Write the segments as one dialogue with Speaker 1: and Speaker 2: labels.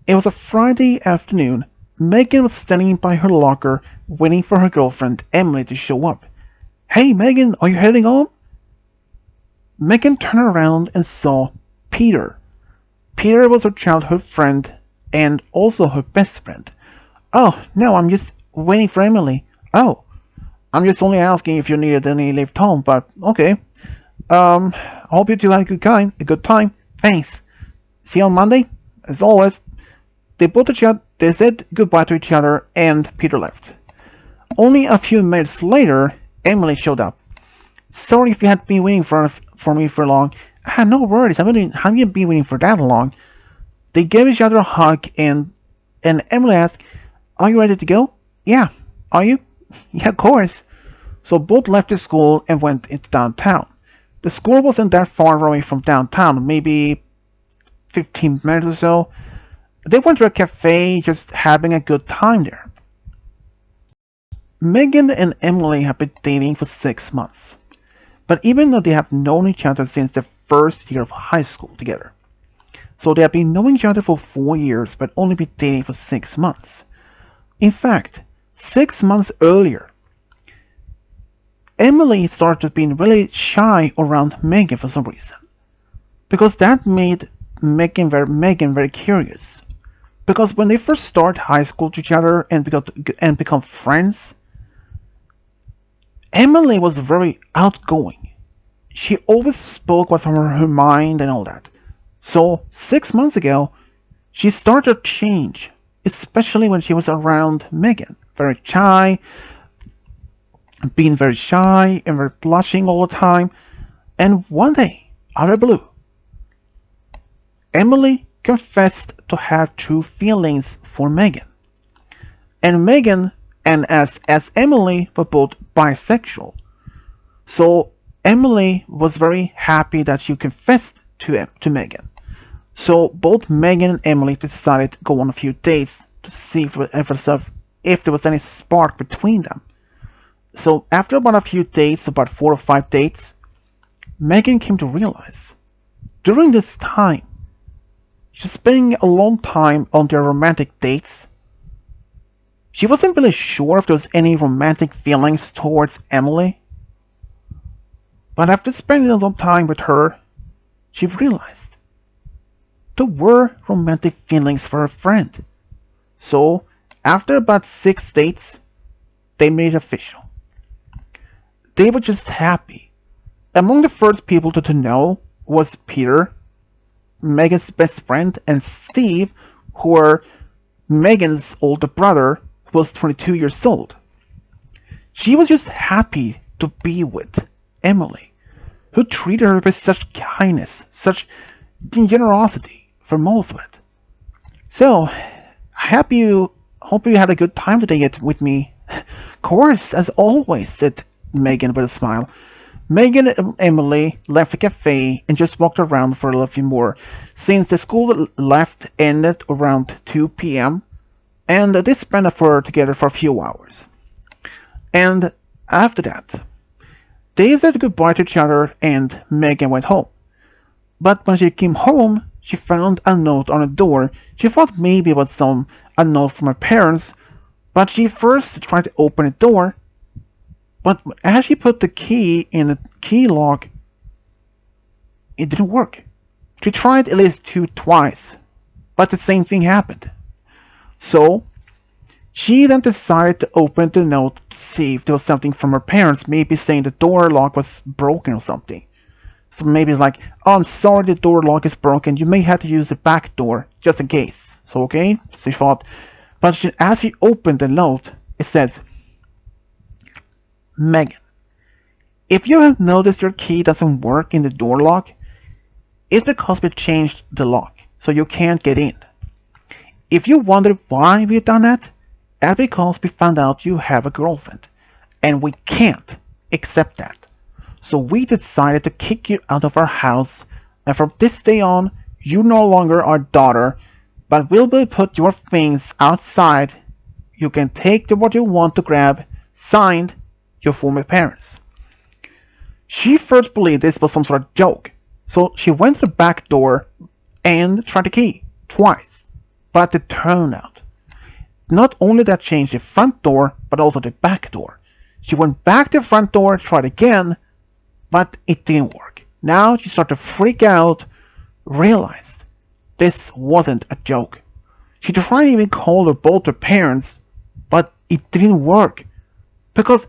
Speaker 1: It was a Friday afternoon. Megan was standing by her locker, waiting for her girlfriend Emily to show up. "Hey, Megan, are you heading home?" Megan turned around and saw Peter. Peter was her childhood friend and also her best friend. "Oh, no, I'm just waiting for Emily." "Oh, I'm just only asking if you needed any lift home, but okay. I hope you two had a good time. Thanks. See you on Monday?" As always, they said goodbye to each other and Peter left. Only a few minutes later, Emily showed up. "Sorry if you had been waiting for me for long." No worries, I haven't been waiting for that long." They gave each other a hug and Emily asked, "Are you ready to go?" "Yeah, are you?" "Yeah, of course." So both left the school and went into downtown. The school wasn't that far away from downtown, maybe 15 minutes or so. They went to a cafe, just having a good time there. Megan and Emily have been dating for 6 months. But even though they have known each other since the first year of high school together. So they have been knowing each other for 4 years, but only been dating for 6 months. In fact, 6 months earlier, Emily started being really shy around Megan for some reason. Because that made Megan very curious. Because when they first start high school to each other and become friends, Emily was very outgoing. She always spoke what's on her mind and all that. So 6 months ago, she started to change, especially when she was around Megan. Being very shy and very blushing all the time. And one day, out of the blue, Emily confessed to have true feelings for Megan. And Megan and as Emily were both bisexual. So Emily was very happy that she confessed to Megan. So both Megan and Emily decided to go on a few dates to see if there was any spark between them. So after about a few dates, about 4 or 5 dates, Megan came to realize during this time, she's spending a long time on their romantic dates. She wasn't really sure if there was any romantic feelings towards Emily. But after spending a long time with her, she realized there were romantic feelings for her friend. So, after about 6 dates, they made it official. They were just happy. Among the first people to know was Peter, Megan's best friend, and Steve, who were Megan's older brother, who was 22 years old. She was just happy to be with Emily, who treated her with such kindness, such generosity for most of it. So, hope you had a good time today with me. Of course, as always, said Megan with a smile. Megan and Emily left the cafe and just walked around for a little bit more, since the school left ended around 2 p.m. and they spent together for a few hours. And after that, they said goodbye to each other and Megan went home. But when she came home, she found a note on the door. She thought maybe it was a note from her parents, but she first tried to open the door. But as she put the key in the key lock, it didn't work. She tried at least twice, but the same thing happened. So, she then decided to open the note to see if there was something from her parents, maybe saying the door lock was broken or something. So maybe it's like, "Oh, I'm sorry, the door lock is broken. You may have to use the back door, just in case." So, okay? So she thought. But as she opened the note, it says, "Megan, if you have noticed your key doesn't work in the door lock, it's because we changed the lock, so you can't get in. If you wonder why we've done that, that's because we found out you have a girlfriend, and we can't accept that. So we decided to kick you out of our house, and from this day on, you're no longer our daughter, but we'll put your things outside. You can take what you want to grab. Signed, your former parents." She first believed this was some sort of joke, so she went to the back door and tried the key twice. but the turnout. Not only that changed the front door, but also the back door. She went back to the front door, tried again, but it didn't work. Now she started to freak out, realized this wasn't a joke. She tried to even call both her parents, but it didn't work because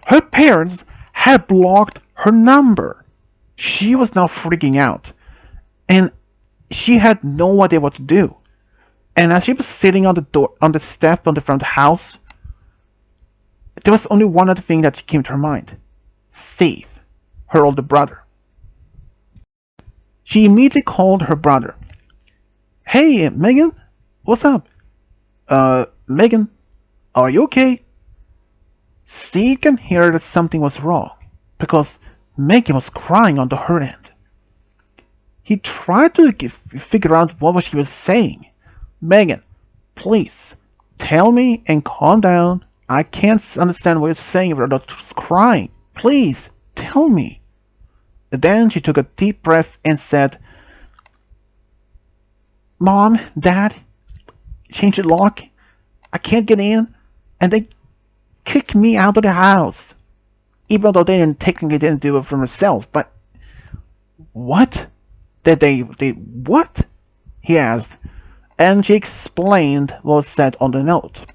Speaker 1: her parents had blocked her number. She was now freaking out, and she had no idea what to do. And as she was sitting on the step on the front of the house, there was only one other thing that came to her mind: Steve, her older brother. She immediately called her brother. "Hey, Megan, what's up? Megan, are you okay?" Steve can hear that something was wrong because Megan was crying on her end. He tried to figure out what she was saying. "Megan, please, tell me and calm down. I can't understand what you're saying without crying. Please, tell me." And then she took a deep breath and said, "Mom, Dad, change the lock. I can't get in, and they kicked me out of the house. Even though they technically didn't do it for themselves, but..." "What? Did they what?" he asked, and she explained what was said on the note.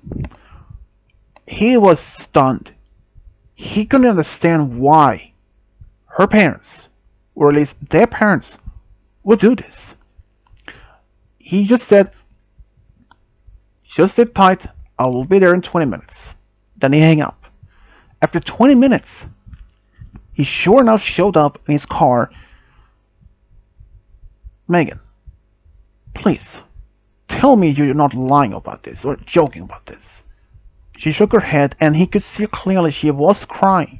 Speaker 1: He was stunned. He couldn't understand why her parents, or at least their parents, would do this. He just said, "Just sit tight, I will be there in 20 minutes. Then he hung up. After 20 minutes, he sure enough showed up in his car. "Megan, please, tell me you're not lying about this or joking about this." She shook her head, and he could see clearly she was crying.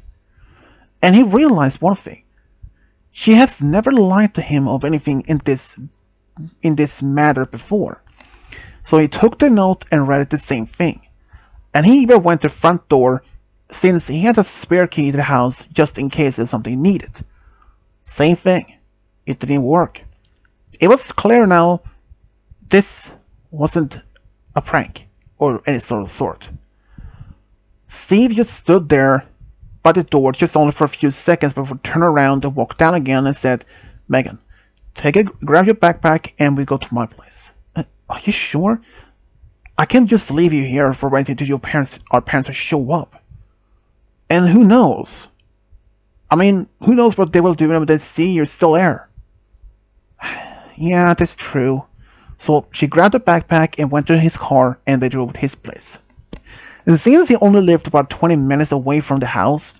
Speaker 1: And he realized one thing: she has never lied to him of anything in this matter before. So he took the note and read it the same thing. And he even went to the front door, since he had a spare key to the house just in case there's something needed. Same thing. It didn't work. It was clear now this wasn't a prank or any sort. Steve just stood there by the door just only for a few seconds before turning around and walked down again and said, "Megan, grab your backpack and we go to my place." "Are you sure? I can't just leave you here for waiting till our parents show up. And who knows? I mean, who knows what they will do when they see you're still there." "Yeah, that's true." So she grabbed the backpack and went to his car, and they drove to his place. And since he only lived about 20 minutes away from the house,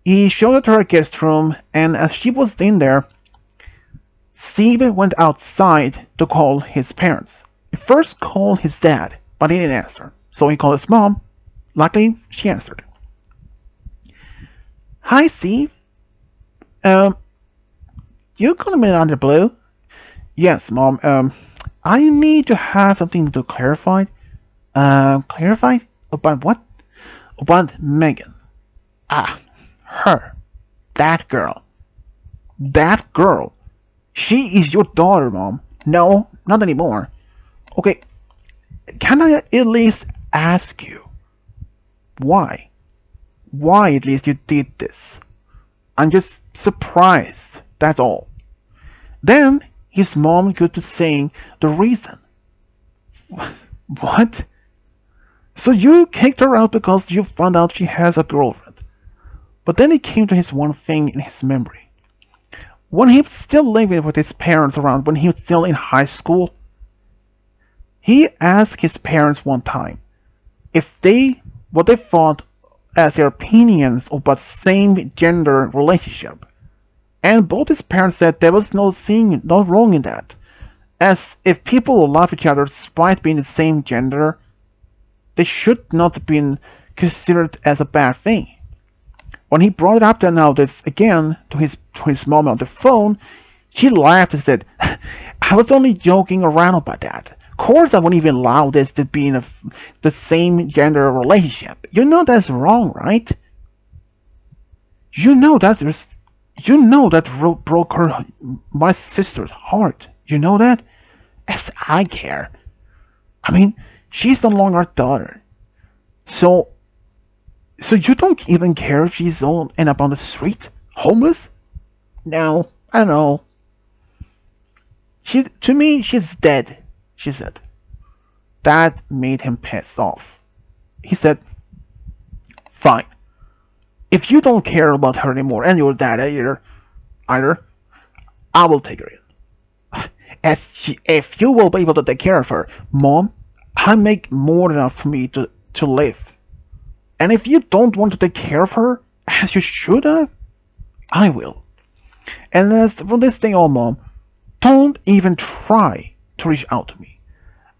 Speaker 1: he showed her to her guest room, and as she was in there, Steve went outside to call his parents. He first called his dad, but he didn't answer. So he called his mom. Luckily, she answered. "Hi, Steve. You calling me out of the blue?" "Yes, Mom. I need to have something to clarify." Clarify? About what?" "About Megan." "Ah, her. That girl. That girl. She is your daughter, Mom." "No, not anymore." "Okay, can I at least ask you why? Why at least you did this? I'm just surprised, that's all." Then his mom got to saying the reason. "What? So you kicked her out because you found out she has a girlfriend?" But then it came to his one thing in his memory. When he was still living with his parents around, when he was still in high school, he asked his parents one time if what they thought as their opinions about same gender relationship. And both his parents said there was no wrong in that. As if people love each other despite being the same gender, they should not have been considered as a bad thing. When he brought it up then now this again to his mom on the phone, she laughed and said, "I was only joking around about that. Of course I wouldn't even allow this to be in the same gender relationship. You know that's wrong, right? You know that broke my sister's heart. You know that? As I care. I mean, she's no longer our daughter. So, so you don't even care if she's all end up on the street, homeless? No, I don't know. To me, she's dead, she said. That made him pissed off. He said, fine. If you don't care about her anymore, and your dad either, I will take her in. If you will be able to take care of her, Mom, I make more than enough for me to live. And if you don't want to take care of her, as you should have, I will. And as from this thing on, Mom, don't even try to reach out to me.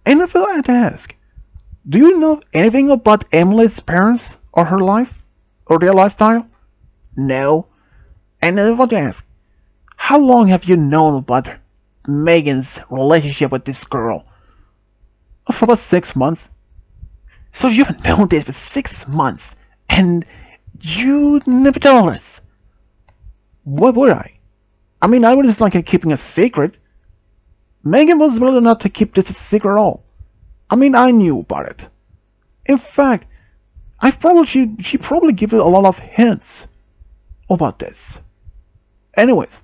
Speaker 1: And if I had to ask, do you know anything about Emily's parents or her life? Or their lifestyle? No. And I want to ask, how long have you known about Megan's relationship with this girl? For about 6 months. So you've known this for 6 months, and you never told us. What would I? I mean, I was like keeping a secret. Megan was willing not to keep this a secret at all. I mean, I knew about it. In fact, she probably gave it a lot of hints about this. Anyways,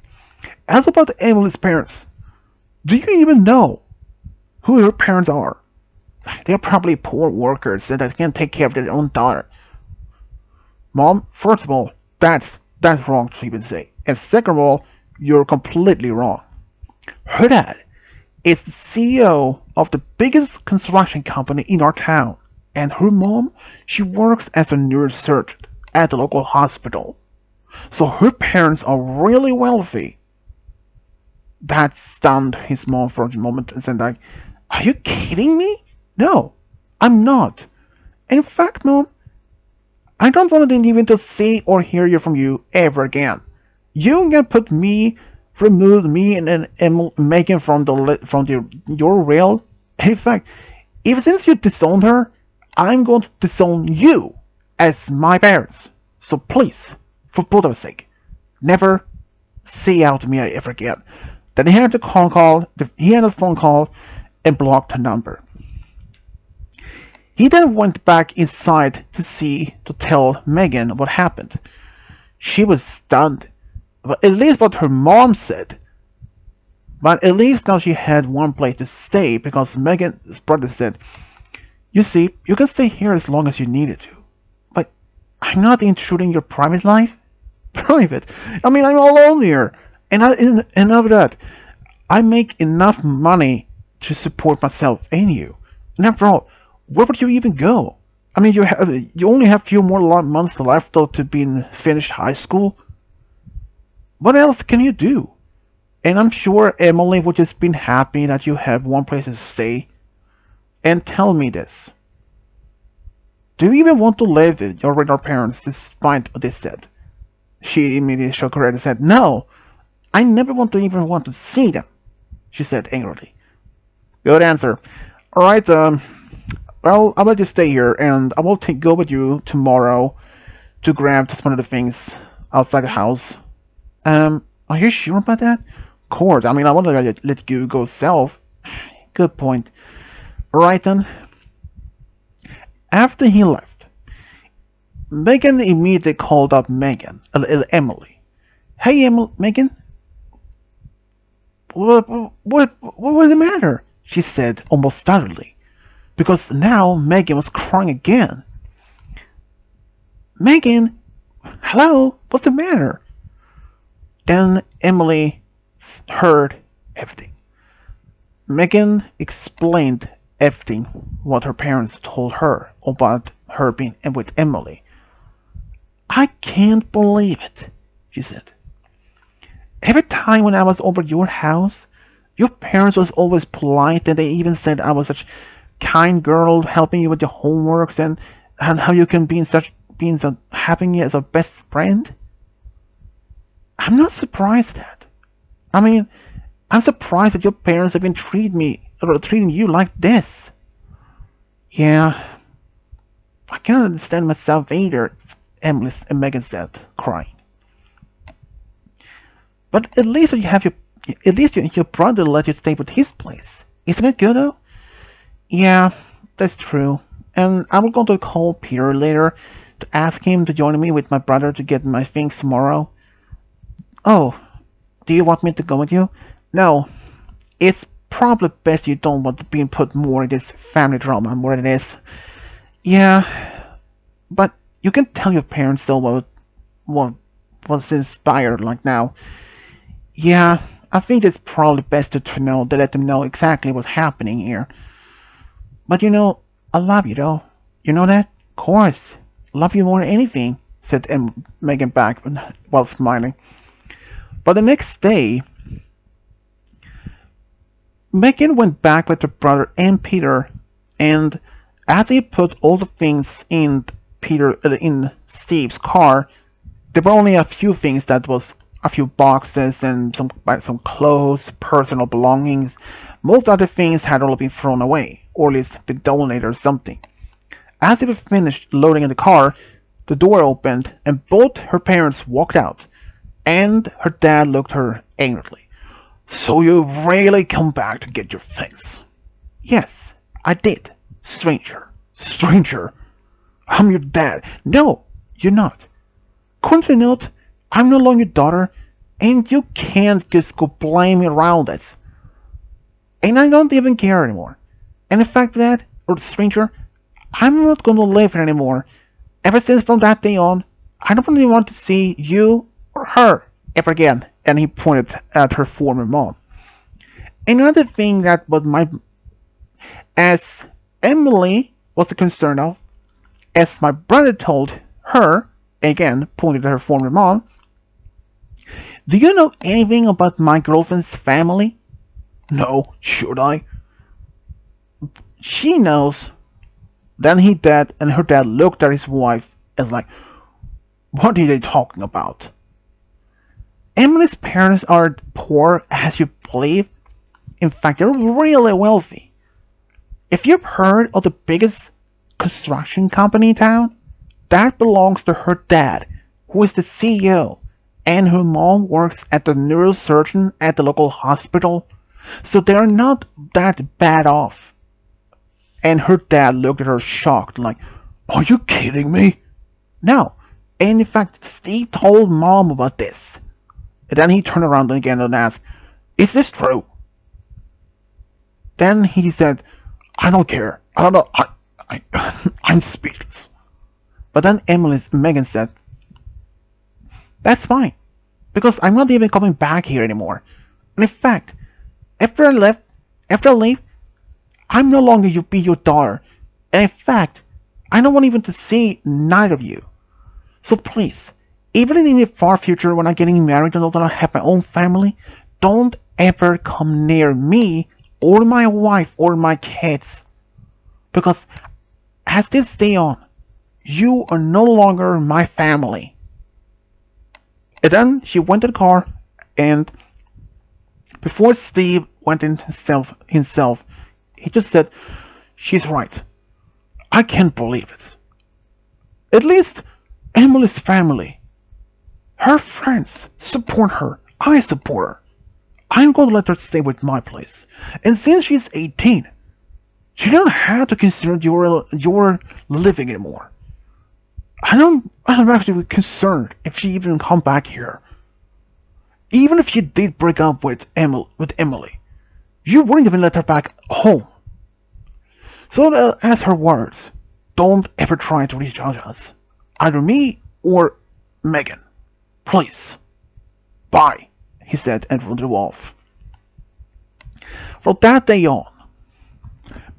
Speaker 1: as about Emily's parents, do you even know who her parents are? They're probably poor workers that can't take care of their own daughter. Mom, first of all, that's wrong to even say. And second of all, you're completely wrong. Her dad is the CEO of the biggest construction company in our town. And her mom, she works as a neurosurgeon at the local hospital. So her parents are really wealthy. That stunned his mom for a moment and said like, are you kidding me? No, I'm not. In fact, Mom, I don't want to even to see or hear you from you ever again. You can remove me and Megan from your rail. In fact, if since you disowned her, I'm going to disown you as my parents. So please, for both of us' sake, never say out to me ever again. Then he had the phone call and blocked her number. He then went back inside to tell Megan what happened. She was stunned, but at least what her mom said. But at least now she had one place to stay because Megan's brother said, you see, you can stay here as long as you needed to. But I'm not intruding your private life. Private? I mean, I'm alone here. And after that, I make enough money to support myself and you. And after all, where would you even go? I mean, you only have a few more months left to be finished high school. What else can you do? And I'm sure Emily would just be happy that you have one place to stay. And tell me this. Do you even want to live with your parents despite what they said? She immediately shook her head and said, no, I never want to see them, she said angrily. Good answer. Alright, well, I'll let you stay here, and I will go with you tomorrow to grab just one of the things outside the house. Are you sure about that? Of course, I mean, I want to let you go self. Good point. Alright then. After he left, Megan immediately called up Emily. Hey, Megan. What was the matter? She said, almost startledly. Because now Megan was crying again. Megan, hello, what's the matter? Then Emily heard everything. Megan explained everything what her parents told her about her being with Emily. I can't believe it, she said. Every time when I was over your house, your parents was always polite, and they even said I was such kind girl helping you with your homeworks and how you can having me as a best friend. I'm not surprised at that. I mean, I'm surprised that your parents have been treating you like this. Yeah, I can't understand myself either, Megan said, crying. But at least your brother let you stay with his place. Isn't it good though? Yeah, that's true. And I'm going to call Peter later to ask him to join me with my brother to get my things tomorrow. Oh, do you want me to go with you? No, it's probably best you don't want to be put more in this family drama more than it is. Yeah, but you can tell your parents though what was inspired like now. Yeah, I think it's probably best to know to let them know exactly what's happening here. But I love you though. You know that? Of course. Love you more than anything, said Megan back while smiling. But the next day, Megan went back with her brother and Peter, and as he put all the things in Steve's car, there were only a few things that was a few boxes and some clothes, personal belongings. Most other things had all been thrown away, or at least been donated or something. As they were finished loading in the car, the door opened and both her parents walked out, and her dad looked at her angrily. So you really come back to get your things? Yes, I did. Stranger. Stranger. I'm your dad. No, you're not. According to the note, I'm no longer your daughter, and you can't just go blame me around it. And I don't even care anymore. And the fact that, or the stranger, I'm not gonna live here anymore. Ever since from that day on, I don't really want to see you or her ever again. And he pointed at her former mom. Another thing that was as Emily was concerned of, as my brother told her, again pointed at her former mom, do you know anything about my girlfriend's family? No, should I? She knows. Then he did, and her dad looked at his wife as like, what are they talking about? Emily's parents aren't poor as you believe. In fact, they're really wealthy. If you've heard of the biggest construction company in town, that belongs to her dad, who is the CEO, and her mom works at the neurosurgeon at the local hospital, so they're not that bad off. And her dad looked at her shocked, like, are you kidding me? No. And in fact, Steve told mom about this. And then he turned around again and asked, is this true? Then he said, I don't care. I don't know. I'm speechless. But then Megan said, that's fine. Because I'm not even coming back here anymore. And in fact, after I leave, I'm no longer be your daughter. And in fact, I don't want even to see neither of you. So please, even in the far future when I'm getting married and I have my own family, don't ever come near me or my wife or my kids. Because as this day on, you are no longer my family. And then she went to the car, and before Steve went in himself, he just said, she's right. I can't believe it. At least Emily's family, her friends, support her. I support her. I'm going to let her stay with my place. And since she's 18, she doesn't have to consider your living anymore. I'm actually concerned if she even come back here. Even if you did break up with Emily, you wouldn't even let her back home. So as her words, don't ever try to reach out to us. Either me or Megan. Please. Bye, he said and drove off. From that day on,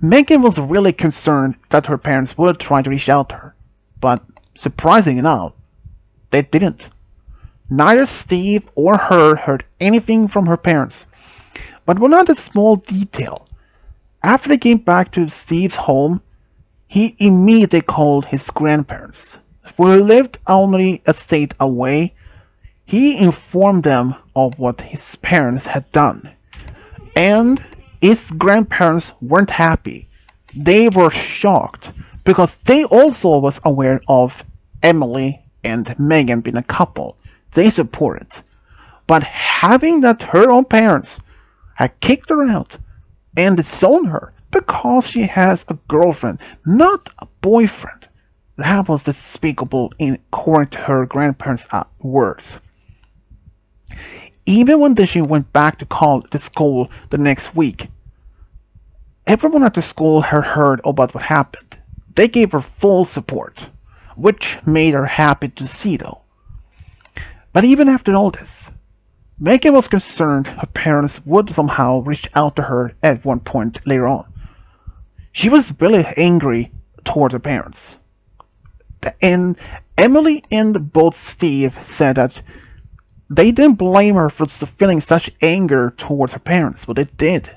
Speaker 1: Megan was really concerned that her parents would try to reach out to her, but surprisingly enough, they didn't. Neither Steve or her heard anything from her parents. But one other small detail. After they came back to Steve's home, he immediately called his grandparents, who lived only a state away. He informed them of what his parents had done. And his grandparents weren't happy. They were shocked because they also was aware of Emily and Megan being a couple. They supported. But having that her own parents had kicked her out and disowned her, because she has a girlfriend, not a boyfriend. That was despicable in according to her grandparents' words. Even when she went back to school the next week, everyone at the school had heard about what happened. They gave her full support, which made her happy to see though. But even after all this, Megan was concerned her parents would somehow reach out to her at one point later on. She was really angry towards her parents. And Emily and both Steve said that they didn't blame her for feeling such anger towards her parents, but they did.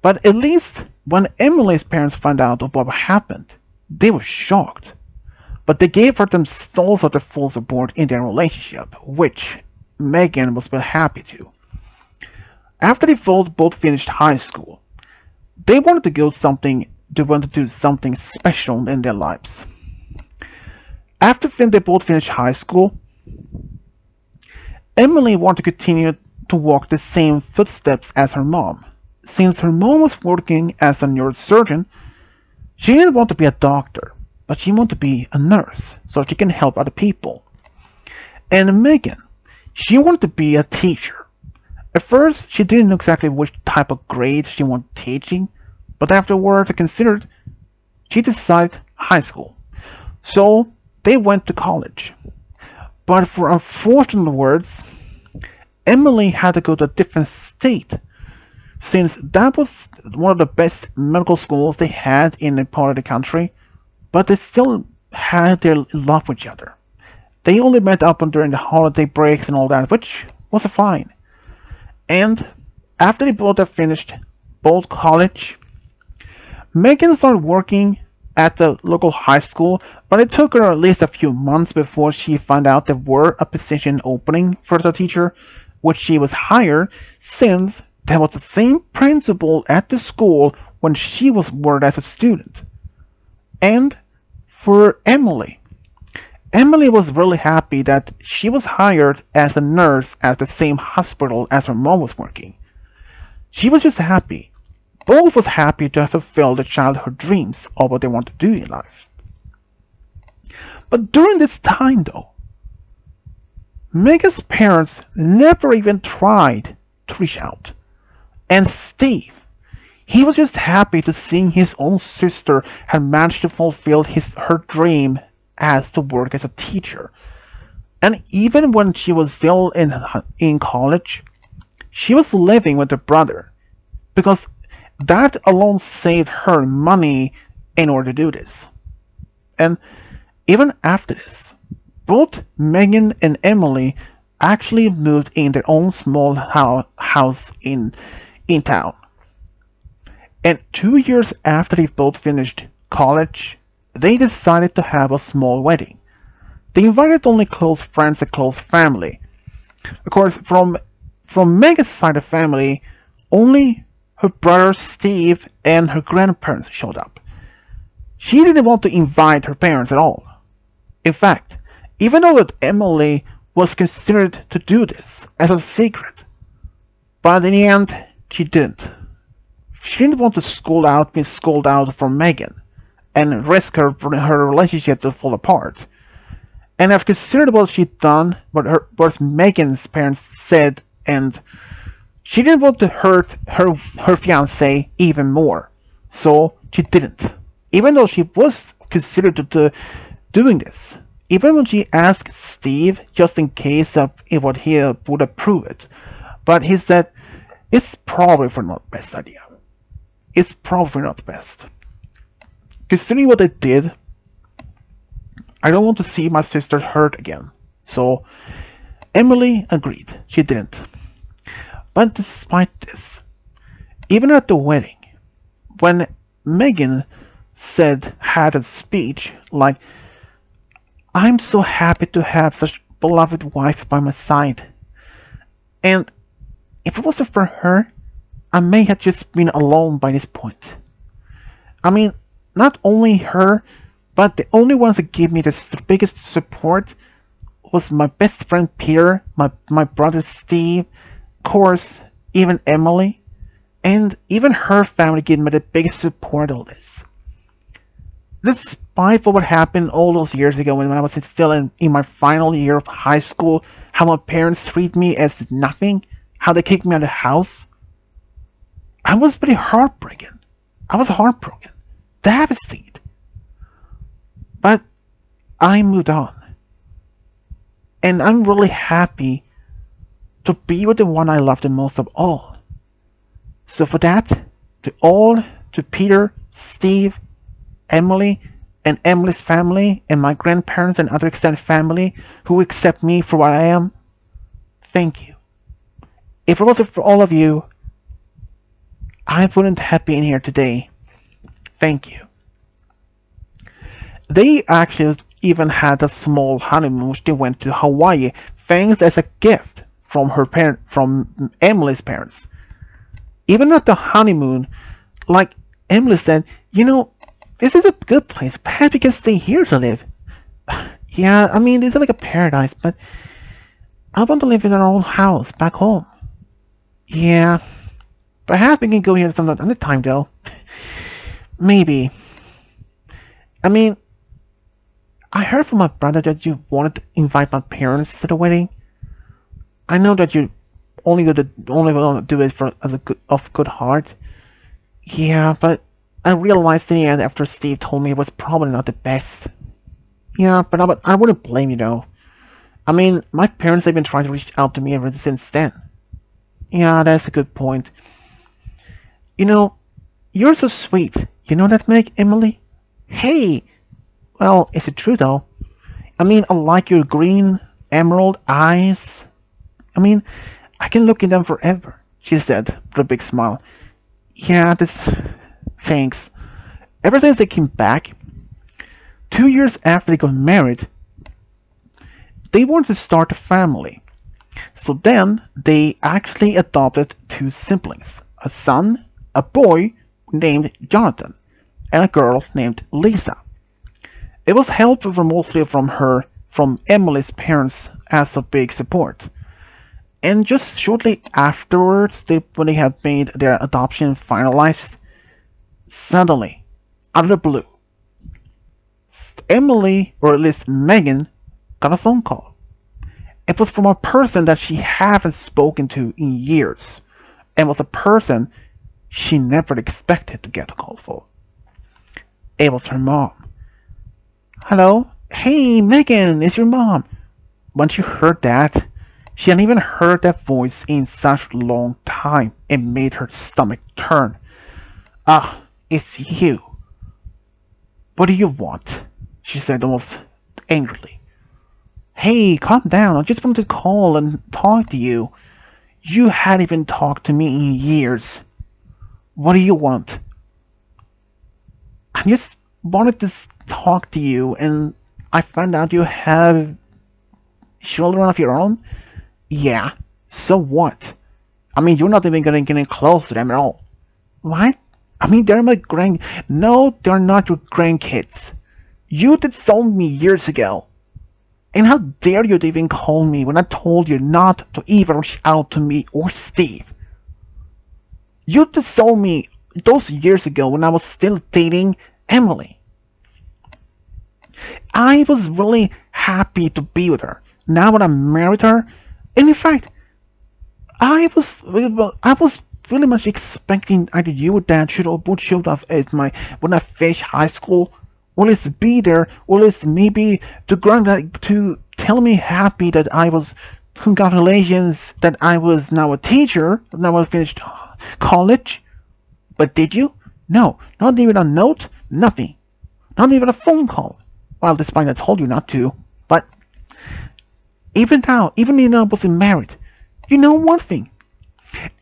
Speaker 1: But at least when Emily's parents found out of what happened, they were shocked. But they gave her them also the full support in their relationship, which Megan was very happy to. After they both finished high school, they wanted to do something special in their lives. After they both finished high school, Emily wanted to continue to walk the same footsteps as her mom. Since her mom was working as a neurosurgeon, she didn't want to be a doctor, but she wanted to be a nurse so she can help other people. And Megan, she wanted to be a teacher. At first, she didn't know exactly which type of grade she wanted teaching, but afterward, considered, she decided high school. So they went to college. But for unfortunate words, Emily had to go to a different state, since that was one of the best medical schools they had in a part of the country, but they still had their love with each other. They only met up during the holiday breaks and all that, which was fine. And after they both had finished both college, Megan started working at the local high school, but it took her at least a few months before she found out there were a position opening for the teacher, which she was hired since there was the same principal at the school when she was worked as a student. And for Emily was really happy that she was hired as a nurse at the same hospital as her mom was working. She was just happy. Both was happy to have fulfilled their childhood dreams of what they want to do in life. But during this time though, Megan's parents never even tried to reach out. And Steve, he was just happy to seeing his own sister had managed to fulfill her dream as to work as a teacher. And even when she was still in college, she was living with her brother, because that alone saved her money in order to do this. And even after this, both Megan and Emily actually moved in their own small house in town. And 2 years after they both finished college, they decided to have a small wedding. They invited only close friends and close family. Of course, from Megan's side of the family, only her brother Steve and her grandparents showed up. She didn't want to invite her parents at all. In fact, even though that Emily was considered to do this as a secret, but in the end, she didn't. She didn't want to be scolded out from Megan and risk her relationship to fall apart. And I've considered what she'd done, what Megan's parents said, and she didn't want to hurt her fiancé even more, so she didn't. Even though she was considered to doing this, even when she asked Steve just in case of what he would approve it, but he said it's probably not the best idea. It's probably not the best. Considering what they did, I don't want to see my sister hurt again. So Emily agreed. She didn't. But despite this, even at the wedding, when Megan had a speech like, "I'm so happy to have such a beloved wife by my side. And if it wasn't for her, I may have just been alone by this point. I mean, not only her, but the only ones that gave me the biggest support was my best friend Peter, my brother Steve, of course, even Emily. And even her family gave me the biggest support of this. Despite what happened all those years ago when I was still in my final year of high school, how my parents treat me as nothing, how they kicked me out of the house, I was pretty heartbroken. I was heartbroken, devastated. But I moved on. And I'm really happy to be with the one I love the most of all. So for that, to Peter, Steve, Emily, and Emily's family, and my grandparents and other extended family who accept me for what I am, thank you. If it wasn't for all of you, I wouldn't have been here today. Thank you. They actually even had a small honeymoon which they went to Hawaii, thanks as a gift from from Emily's parents. Even at the honeymoon, like Emily said, this is a good place. Perhaps we can stay here to live. Yeah, I mean, this is like a paradise, but I want to live in our own house back home. Yeah, perhaps we can go here some other time, though. Maybe. I mean, I heard from my brother that you wanted to invite my parents to the wedding. I know that you only want to do it of good heart. Yeah, but I realized in the end after Steve told me it was probably not the best. Yeah, but I wouldn't blame you though. I mean, my parents have been trying to reach out to me ever since then. Yeah, that's a good point. You're so sweet. You know that, Emily? Hey! Well, is it true though? I mean, I like your green emerald eyes. I mean, I can look in them forever, she said with a big smile. Yeah, thanks. Ever since they came back, 2 years after they got married, they wanted to start a family. So then they actually adopted two siblings, a son, a boy named Jonathan, and a girl named Lisa. It was helpful mostly from Emily's parents as a big support. And just shortly afterwards, when they had made their adoption finalized, suddenly, out of the blue, Emily, or at least Megan, got a phone call. It was from a person that she hadn't spoken to in years, and was a person she never expected to get a call for. It was her mom. Hello? Hey, Megan, it's your mom. When she heard that, she hadn't even heard that voice in such a long time. It made her stomach turn. Ah, it's you. What do you want? She said almost angrily. Hey, calm down. I just wanted to call and talk to you. You hadn't even talked to me in years. What do you want? I just wanted to talk to you, and I found out you have children of your own. Yeah, so what? I mean, you're not even gonna get close to them at all. What? I mean, they're my No, they're not your grandkids. You disowned me years ago. And how dare you to even call me when I told you not to even reach out to me or Steve? You disowned me those years ago when I was still dating Emily. I was really happy to be with her. Now when I married her, and in fact, I was really much expecting either you or Dad would show up at when I finished high school, or at least be there, or at least maybe to tell me happy that I was congratulations that I was now a teacher, now I finished college. But did you? No, not even a note, nothing, not even a phone call. Well, despite I told you not to, but even now, even though I wasn't married, you know one thing.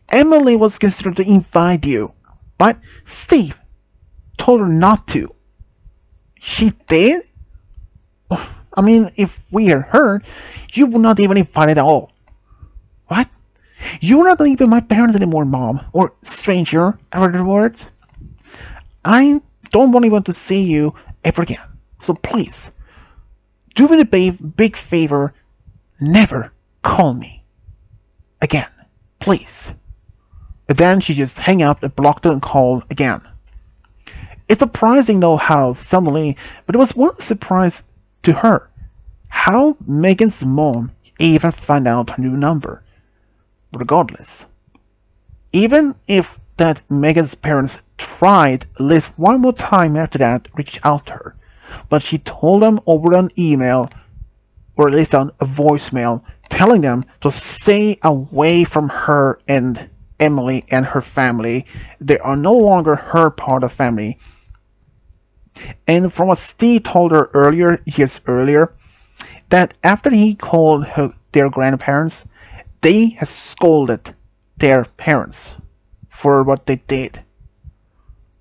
Speaker 1: Emily was considered to invite you, but Steve told her not to. She did? I mean, if we had heard, you would not even invite at all. What? You're not even my parents anymore, Mom, or stranger, in other words. I don't want to see you ever again. So please, do me the big favor, never call me again. Please. And then she just hung up and blocked the call again. It's surprising though how suddenly, but it was one surprise to her, how Megan's mom even found out her new number. Regardless, even if that Megan's parents tried at least one more time after that reached out to her, but she told them over an email, or at least on a voicemail, telling them to stay away from her and Emily and her family. They are no longer her part of family. And from what Steve told her years earlier, that after he called their grandparents, they had scolded their parents for what they did.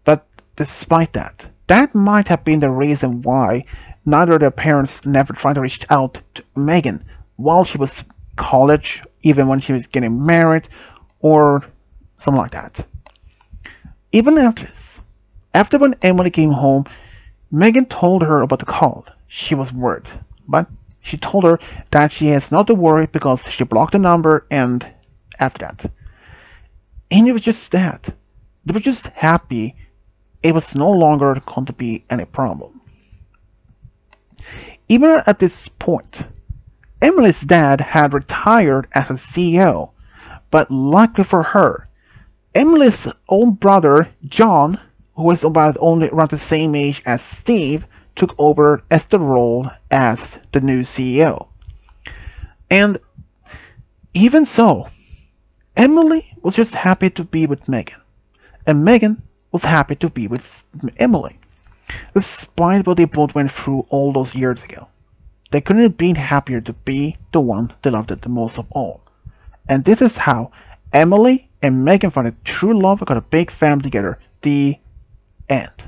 Speaker 1: But despite that, that might have been the reason why neither of their parents never tried to reach out to Megan while she was in college, even when she was getting married, or something like that. Even after this, after when Emily came home, Megan told her about the call. She was worried, but she told her that she has not to worry because she blocked the number, and after that. And it was just that. They were just happy it was no longer going to be any problem. Even at this point, Emily's dad had retired as a CEO, but luckily for her, Emily's own brother, John, who was about only around the same age as Steve, took over as the role as the new CEO. And even so, Emily was just happy to be with Megan, and Megan was happy to be with Emily, despite what they both went through all those years ago. They couldn't have been happier to be the one they loved the most of all. And this is how Emily and Megan found a true love and got a big family together. The end.